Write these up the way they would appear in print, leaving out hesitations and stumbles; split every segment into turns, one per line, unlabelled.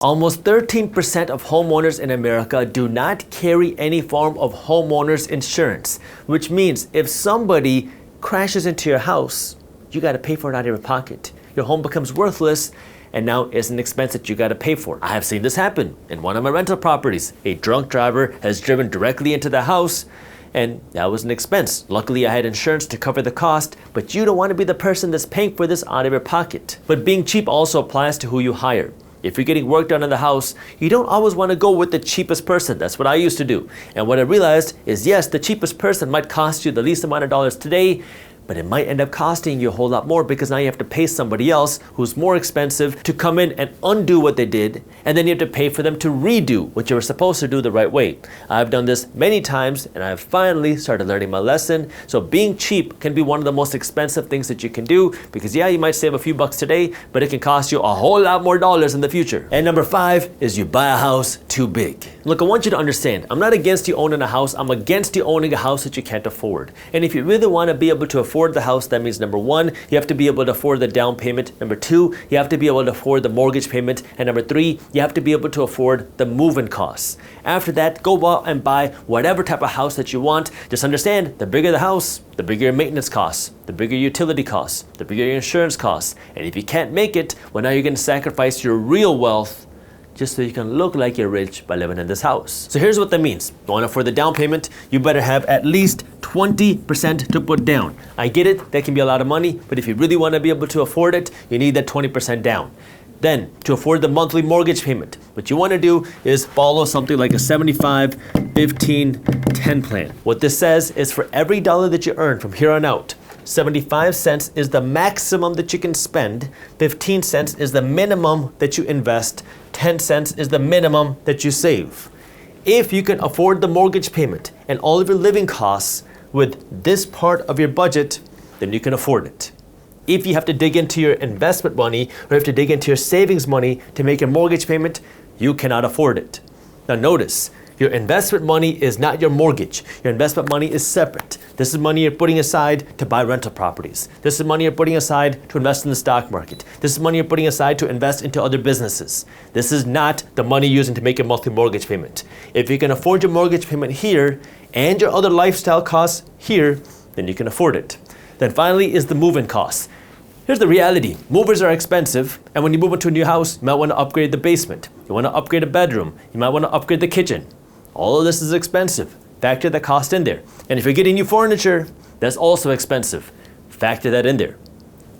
Almost 13% of homeowners in America do not carry any form of homeowners insurance, which means if somebody crashes into your house, you got to pay for it out of your pocket. Your home becomes worthless, and now it's an expense that you got to pay for. I have seen this happen in one of my rental properties. A drunk driver has driven directly into the house, and that was an expense. Luckily, I had insurance to cover the cost, but you don't want to be the person that's paying for this out of your pocket. But being cheap also applies to who you hire. If you're getting work done in the house, you don't always want to go with the cheapest person. That's what I used to do. And what I realized is, yes, the cheapest person might cost you the least amount of dollars today, but it might end up costing you a whole lot more because now you have to pay somebody else who's more expensive to come in and undo what they did, and then you have to pay for them to redo what you were supposed to do the right way. I've done this many times, and I've finally started learning my lesson. So being cheap can be one of the most expensive things that you can do because, yeah, you might save a few bucks today, but it can cost you a whole lot more dollars in the future. And number 5 is you buy a house too big. Look, I want you to understand, I'm not against you owning a house. I'm against you owning a house that you can't afford. And if you really want to be able to afford the house, that means number 1, you have to be able to afford the down payment. Number 2, you have to be able to afford the mortgage payment. And number 3, you have to be able to afford the move-in costs. After that, go out and buy whatever type of house that you want. Just understand, the bigger the house, the bigger your maintenance costs, the bigger your utility costs, the bigger your insurance costs. And if you can't make it, well, now you're going to sacrifice your real wealth just so you can look like you're rich by living in this house. So here's what that means. You want to afford the down payment, you better have at least 20% to put down. I get it, that can be a lot of money, but if you really want to be able to afford it, you need that 20% down. Then, to afford the monthly mortgage payment, what you want to do is follow something like a 75, 15, 10 plan. What this says is for every dollar that you earn from here on out, 75 cents is the maximum that you can spend, 15 cents is the minimum that you invest, 10 cents is the minimum that you save. If you can afford the mortgage payment and all of your living costs with this part of your budget, then you can afford it. If you have to dig into your investment money or have to dig into your savings money to make a mortgage payment, you cannot afford it. Now notice, your investment money is not your mortgage. Your investment money is separate. This is money you're putting aside to buy rental properties. This is money you're putting aside to invest in the stock market. This is money you're putting aside to invest into other businesses. This is not the money you're using to make a monthly mortgage payment. If you can afford your mortgage payment here and your other lifestyle costs here, then you can afford it. Then finally is the move-in costs. Here's the reality. Movers are expensive, and when you move into a new house, you might want to upgrade the basement. You want to upgrade a bedroom. You might want to upgrade the kitchen. All of this is expensive. Factor the cost in there. And if you're getting new furniture, that's also expensive. Factor that in there.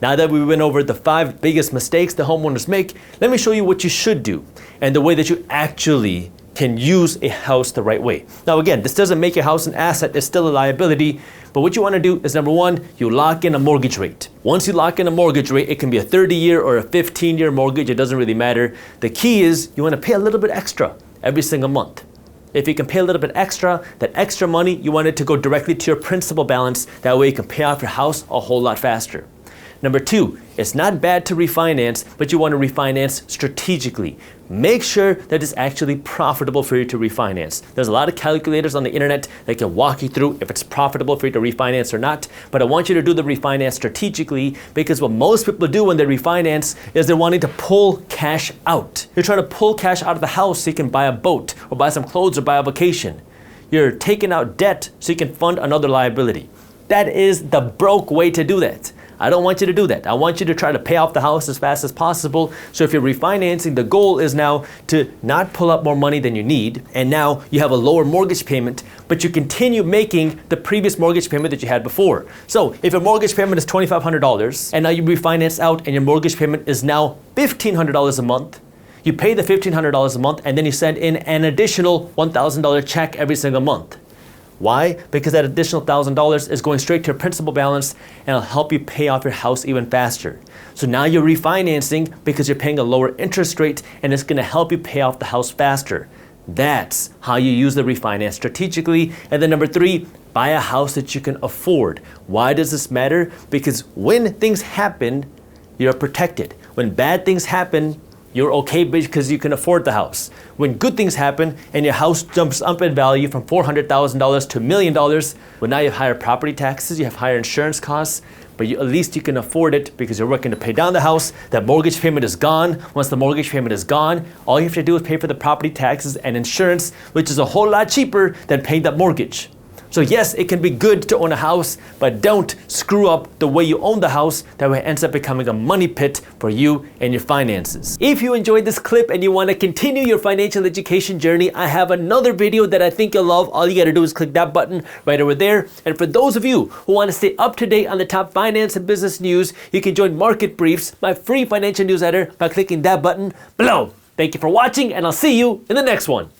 Now that we went over the 5 biggest mistakes the homeowners make, let me show you what you should do and the way that you actually can use a house the right way. Now again, this doesn't make your house an asset, it's still a liability, but what you want to do is number 1, you lock in a mortgage rate. Once you lock in a mortgage rate, it can be a 30-year or a 15-year mortgage, it doesn't really matter. The key is you want to pay a little bit extra every single month. If you can pay a little bit extra, that extra money, you want it to go directly to your principal balance. That way you can pay off your house a whole lot faster. Number 2, it's not bad to refinance, but you want to refinance strategically. Make sure that it's actually profitable for you to refinance. There's a lot of calculators on the internet that can walk you through if it's profitable for you to refinance or not, but I want you to do the refinance strategically because what most people do when they refinance is they're wanting to pull cash out. You're trying to pull cash out of the house so you can buy a boat or buy some clothes or buy a vacation. You're taking out debt so you can fund another liability. That is the broke way to do that. I don't want you to do that. I want you to try to pay off the house as fast as possible. So if you're refinancing, the goal is now to not pull up more money than you need. And now you have a lower mortgage payment, but you continue making the previous mortgage payment that you had before. So if your mortgage payment is $2,500 and now you refinance out and your mortgage payment is now $1,500 a month, you pay the $1,500 a month and then you send in an additional $1,000 check every single month. Why? Because that additional $1,000 is going straight to your principal balance and it'll help you pay off your house even faster. So now you're refinancing because you're paying a lower interest rate and it's going to help you pay off the house faster. That's how you use the refinance strategically. And then number 3, buy a house that you can afford. Why does this matter? Because when things happen, you're protected. When bad things happen, you're okay because you can afford the house. When good things happen and your house jumps up in value from $400,000 to $1 million, well, now you have higher property taxes, you have higher insurance costs, but at least you can afford it because you're working to pay down the house. That mortgage payment is gone. Once the mortgage payment is gone, all you have to do is pay for the property taxes and insurance, which is a whole lot cheaper than paying that mortgage. So yes, it can be good to own a house, but don't screw up the way you own the house. That way it ends up becoming a money pit for you and your finances. If you enjoyed this clip and you want to continue your financial education journey, I have another video that I think you'll love. All you got to do is click that button right over there. And for those of you who want to stay up to date on the top finance and business news, you can join Market Briefs, my free financial newsletter, by clicking that button below. Thank you for watching, and I'll see you in the next one.